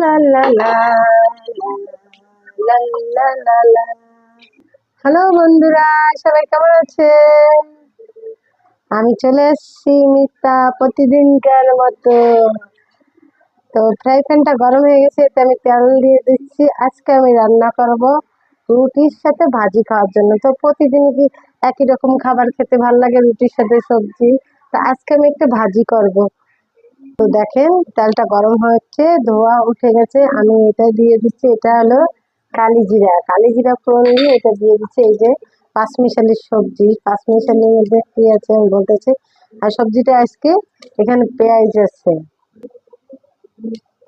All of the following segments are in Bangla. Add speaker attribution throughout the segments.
Speaker 1: লা লা লা লা লা লা লা। হ্যালো বন্ধুরা, সবাই কেমন আছে? আমি চলে এসেছি মিতা প্রতিদিনকার মতো। তো ফ্রাই প্যানটা গরম হয়ে গেছে, এতে আমি তেল দিয়ে দিচ্ছি। আজকে আমি রান্না করব রুটির সাথে ভাজি খাওয়ার জন্য। তো প্রতিদিন কি একই রকম খাবার খেতে ভালো লাগে, রুটির সাথে সবজি। তো আজকে আমি একটু ভাজি করব। তো দেখেন তেলটা গরম হচ্ছে, ধোয়া উঠে গেছে। আমি এটা দিয়ে দিচ্ছি, এটা হলো কালি জিরা ফোড়ন দিয়ে এটা দিয়ে দিচ্ছি। এই যে পাঁচমিশালি সবজি, পাঁচমিশালির মধ্যে কি আছে আমি বলতেছি। আর সবজিটা আজকে এখানে পেঁয়াজ আছে।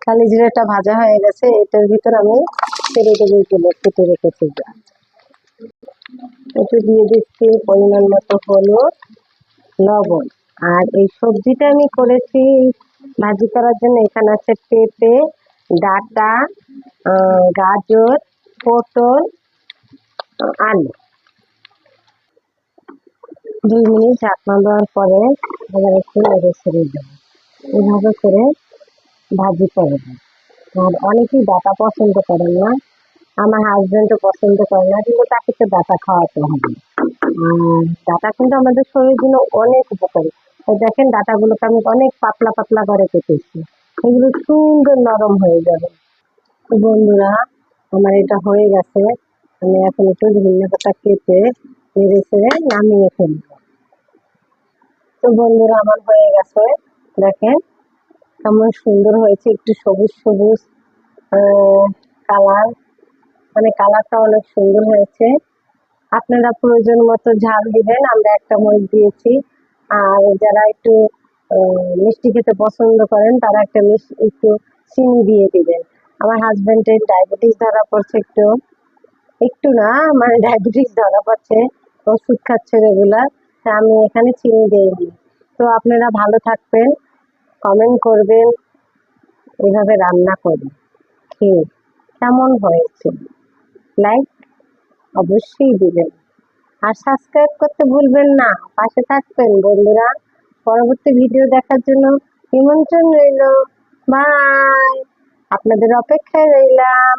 Speaker 1: কালি জিরাটা ভাজা হয়ে গেছে, এটার ভিতর আমি ছেড়ে দেবো এগুলো কেটে রেখেছি। একটু দিয়ে দিচ্ছি পরিমাণ মতো হলুদ, লবণ। আর এই সবজিটা আমি করেছি ভাজি করার জন্য। এখানে আছে পেঁপে, ডাঁটা, গাজর, পটল, আলু। 2 মিনিট ঢাকনা দেওয়ার পরে এবার একটু নেড়ে ছেড়ে দেবো। এভাবে করে ভাজি করবো। আর অনেকেই ডাঁটা পছন্দ করেন না, আমার হাজবেন্ডও পছন্দ করে না, কিন্তু তাকে তো ডাঁটা খাওয়াতে হবে। ডাঁটা কিন্তু আমাদের শরীরের জন্য অনেক উপকারী। তো দেখেন ডাঁটাগুলোকে আমি অনেক পাতলা পাতলা করে কেটেছি, এগুলো সুন্দর নরম হয়ে যাবে। তো বন্ধুরা, আমার এটা হয়ে গেছে। আমি এখন একটু ধনিয়া পাতা কেটে নেড়ে ছেড়ে নামিয়ে ফেলবো। তো বন্ধুরা, আমার হয়ে গেছে। দেখেন কেমন সুন্দর হয়েছে, একটু সবুজ সবুজ কালার, মানে কালারটা অনেক সুন্দর হয়েছে। আপনারা প্রয়োজন মতো ঝাল দিবেন, আমরা একটা মরিচ দিয়েছি। আর যারা একটু মিষ্টি খেতে পছন্দ করেন তারা একটু চিনি দিয়ে দিবেন। আমার হাজবেন্ডের ডায়াবেটিস ধরা পড়ছে, একটু একটু না মানে ডায়াবেটিস ধরা পড়ছে, ওষুধ খাচ্ছে রেগুলার। তা আমি এখানে চিনি দিইনি। তো আপনারা ভালো থাকবেন, কমেন্ট করবেন, এভাবে রান্না করি খেয়ে কেমন হয়েছে, লাইক অবশ্যই দিবেন। আর সাবস্ক্রাইব করতে ভুলবেন না, পাশে থাকবেন বন্ধুরা। পরবর্তী ভিডিও দেখার জন্য নিমন্ত্রণ রইল। বাই, আপনাদের অপেক্ষায় রইলাম।